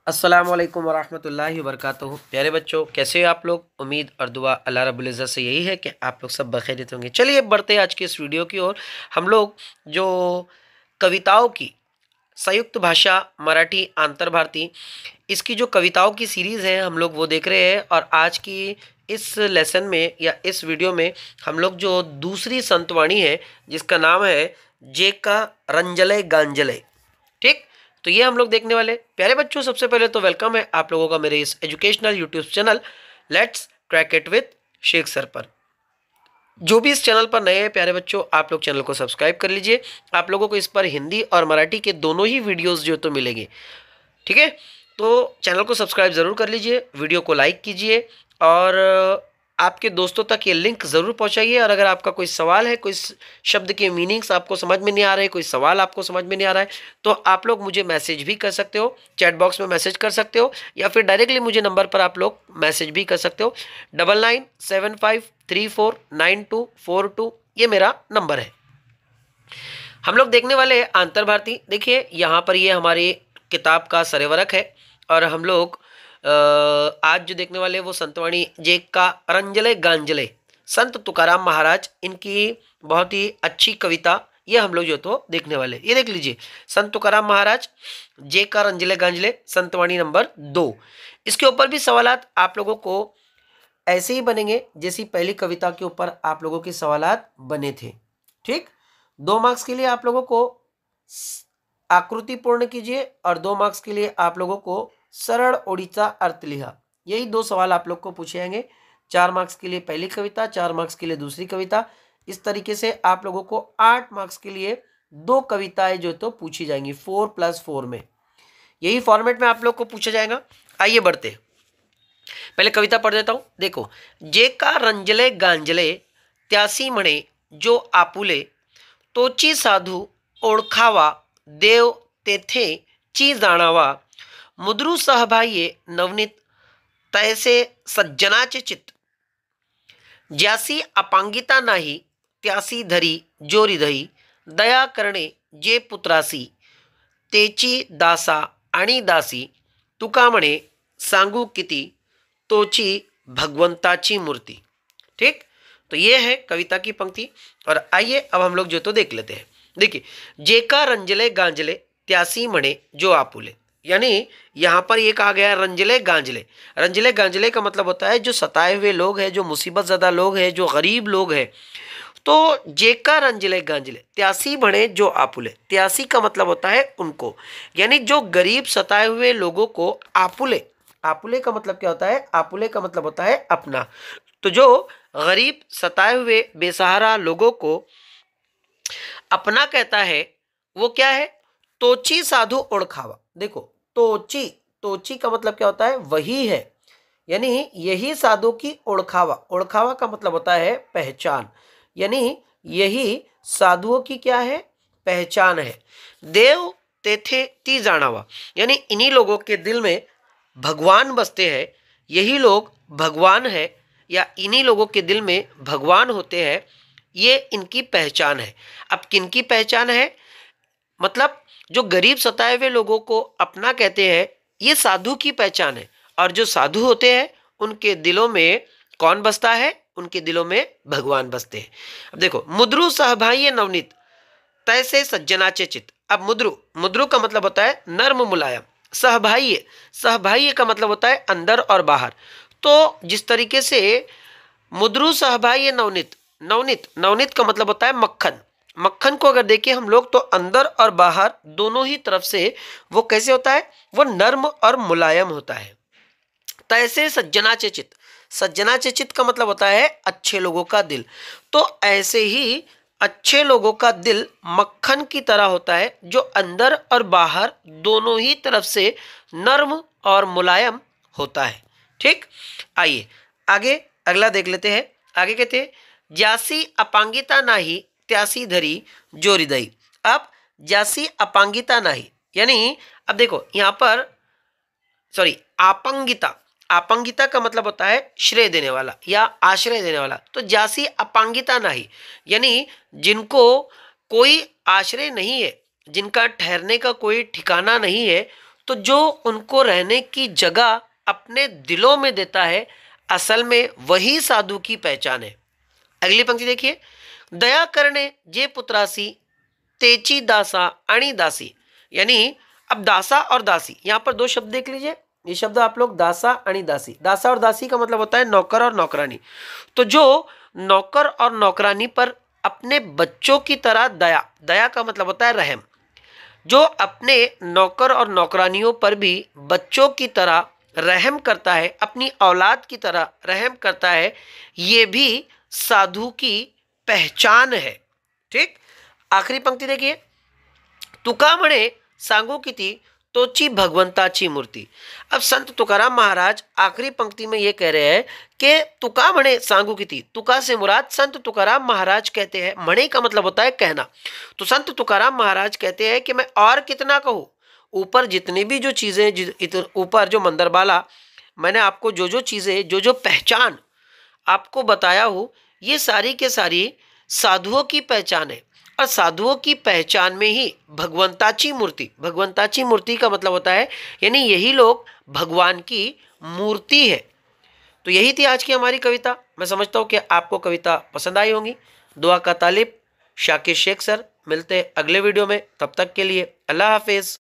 अस्सलाम वालेकुम वरहमतुल्लाहि वबरकातुहू। प्यारे बच्चों, कैसे हो आप लोग? उम्मीद और दुआ अल्लाह रब्बुल इज़्ज़त से यही है कि आप लोग सब बखैरियत होंगे। चलिए बढ़ते हैं आज की इस वीडियो की ओर। हम लोग जो कविताओं की संयुक्त भाषा मराठी आंतर भारती, इसकी जो कविताओं की सीरीज़ है हम लोग वो देख रहे हैं। और आज की इस लेसन में या इस वीडियो में हम लोग जो दूसरी संतवाणी है जिसका नाम है जेका रंजले गांजले, ठीक, तो ये हम लोग देखने वाले। प्यारे बच्चों, सबसे पहले तो वेलकम है आप लोगों का मेरे इस educational YouTube channel let's crack it with Sheikh sir पर। जो भी इस चैनल पर नए हैं प्यारे बच्चों, आप लोग चैनल को सब्सक्राइब कर लीजिए। आप लोगों को इस पर हिंदी और मराठी के दोनों ही वीडियोस जो तो मिलेंगे, ठीक है। तो चैनल को सब्सक्राइब ज़रूर कर लीजिए, वीडियो को लाइक कीजिए और आपके दोस्तों तक ये लिंक ज़रूर पहुंचाइए। और अगर आपका कोई सवाल है, कोई शब्द के मीनिंग्स आपको समझ में नहीं आ रहे, कोई सवाल आपको समझ में नहीं आ रहा है, तो आप लोग मुझे मैसेज भी कर सकते हो, चैट बॉक्स में मैसेज कर सकते हो, या फिर डायरेक्टली मुझे नंबर पर आप लोग मैसेज भी कर सकते हो। 9975349242 ये मेरा नंबर है। हम लोग देखने वाले आंतर भारती। देखिए यहाँ पर ये हमारी किताब का सरेवरक है और हम लोग आज जो देखने वाले वो संतवाणी जेका रंजले गांजले, संत तुकाराम महाराज, इनकी बहुत ही अच्छी कविता ये हम लोग जो तो देखने वाले। ये देख लीजिए, संत तुकाराम महाराज जेका रंजले गांजले, संतवाणी नंबर 2। इसके ऊपर भी सवालात आप लोगों को ऐसे ही बनेंगे जैसी पहली कविता के ऊपर आप लोगों के सवालात बने थे, ठीक। 2 मार्क्स के लिए आप लोगों को आकृति पूर्ण कीजिए और 2 मार्क्स के लिए आप लोगों को सरल ओडिचा अर्थ लिहा। यही 2 सवाल आप लोग को पूछे जाएंगे। 4 मार्क्स के लिए पहली कविता, 4 मार्क्स के लिए दूसरी कविता। इस तरीके से आप लोगों को 8 मार्क्स के लिए 2 कविताएं जो तो पूछी जाएंगी 4+4 में। यही फॉर्मेट में आप लोग को पूछा जाएगा। आइए बढ़ते, पहले कविता पढ़ देता हूं। देखो, जेका रंजले गांजले त्यासी म्हणे जो आपुले, तोची साधू ओळखावा देव तेथे ची जाणावा, मुद्रू सहभाये नवनीत तैसे सज्जनाचे चित, ज्यासी अपांगिता नाही त्यासी धरी जो हृदयी, दया करणे जे पुत्रासी तेची दासा आणि दासी, तुका म्हणे सांगू किती तोची भगवंताची मूर्ति, ठीक। तो ये है कविता की पंक्ति। और आइए अब हम लोग जो तो देख लेते हैं। देखिए, जेका रंजले गांजले त्यासी मणे जो आपुले, यानी यहाँ पर ये कहा गया रंजले गांजले। रंजले गांजले का मतलब होता है जो सताए हुए लोग हैं, जो मुसीबत ज़्यादा लोग हैं, जो गरीब लोग हैं। तो जेका रंजले गांजले त्यासी बने जो आपुले, त्यासी का मतलब होता है उनको, यानी जो गरीब सताए हुए लोगों को आपुले, आपुले का मतलब क्या होता है? आपुले का मतलब होता है अपना। तो जो गरीब सताए हुए बेसहारा लोगों को अपना कहता है वो क्या है? तोची साधु ओळखावा। देखो, तोची, तोची का मतलब क्या होता है? वही है, यानी यही साधु की ओळखावा। ओळखावा का मतलब होता है पहचान, यानी यही साधुओं की क्या है? पहचान है। देव तेथे ती जानावा, यानी इन्हीं लोगों के दिल में भगवान बसते हैं, यही लोग भगवान है, या इन्हीं लोगों के दिल में भगवान होते हैं, ये इनकी पहचान है। अब किनकी पहचान है? मतलब जो गरीब सताए हुए लोगों को अपना कहते हैं, ये साधु की पहचान है। और जो साधु होते हैं उनके दिलों में कौन बसता है? उनके दिलों में भगवान बसते हैं। अब देखो, मुद्रू सहभाई नवनीत तैसे सज्जनाचे चित। अब मुद्रू, मुद्रू का मतलब होता है नर्म मुलायम। सहभाई, सहभाई का मतलब होता है अंदर और बाहर। तो जिस तरीके से मुद्रू सहभाई नवनीत, नवनीत, नवनीत का मतलब होता है मक्खन। मक्खन को अगर देखें हम लोग तो अंदर और बाहर दोनों ही तरफ से वो कैसे होता है? वो नर्म और मुलायम होता है। तैसे सज्जनाचे चित, सज्जनाचे चित का मतलब होता है अच्छे लोगों का दिल। तो ऐसे ही अच्छे लोगों का दिल मक्खन की तरह होता है, जो अंदर और बाहर दोनों ही तरफ से नर्म और मुलायम होता है, ठीक। आइए आगे अगला देख लेते हैं। आगे कहते हैं, ज्यासी अपांगिता नाही त्यासी धरी जो हृदय। अब ज्यासी अपांगिता नाही, यानी अब देखो यहाँ पर सॉरी, आपंगिता, आपंगिता का मतलब होता है श्रेय देने वाला या आश्रय देने वाला। तो जासी अपांगिता नहीं, यानी जिनको कोई आश्रय नहीं है, जिनका ठहरने का कोई ठिकाना नहीं है, तो जो उनको रहने की जगह अपने दिलों में देता है, असल में वही साधु की पहचान है। अगली पंक्ति देखिए, दया करने जे पुत्रासी तेची दासा आणि दासी। यानी अब दासा और दासी, यहां पर दो शब्द देख लीजिए। ये शब्द आप लोग दासा आणि दासी, दासा और दासी का मतलब होता है नौकर और नौकरानी। तो जो नौकर और नौकरानी पर अपने बच्चों की तरह दया, दया का मतलब होता है रहम, जो अपने नौकर और नौकरानियों पर भी बच्चों की तरह रहम करता है, अपनी औलाद की तरह रहम करता है, ये भी साधु की पहचान है। ठीक, आखिरी पंक्ति देखिए, तुका म्हणे सांगू किती तोची भगवंताची मूर्ति। अब संत तुकाराम महाराज आखिरी पंक्ति में ये कह रहे हैं कि तुका म्हणे सांगू किती, तुका से मुराद संत तुकाराम महाराज कहते हैं, म्हणे का मतलब होता है कहना। तो संत तुकाराम महाराज कहते हैं कि मैं और कितना कहूँ, ऊपर जितनी भी जो चीजें, ऊपर जो मंदरबाला मैंने आपको जो जो चीजें, जो जो पहचान आपको बताया हूँ, ये सारी के सारी साधुओं की पहचान है। और साधुओं की पहचान में ही भगवंताची मूर्ति, भगवंताची मूर्ति का मतलब होता है यानी यही लोग भगवान की मूर्ति है। तो यही थी आज की हमारी कविता। मैं समझता हूँ कि आपको कविता पसंद आई होगी। दुआ का तालिब शाकिर शेख सर। मिलते हैं अगले वीडियो में, तब तक के लिए अल्लाह हाफिज।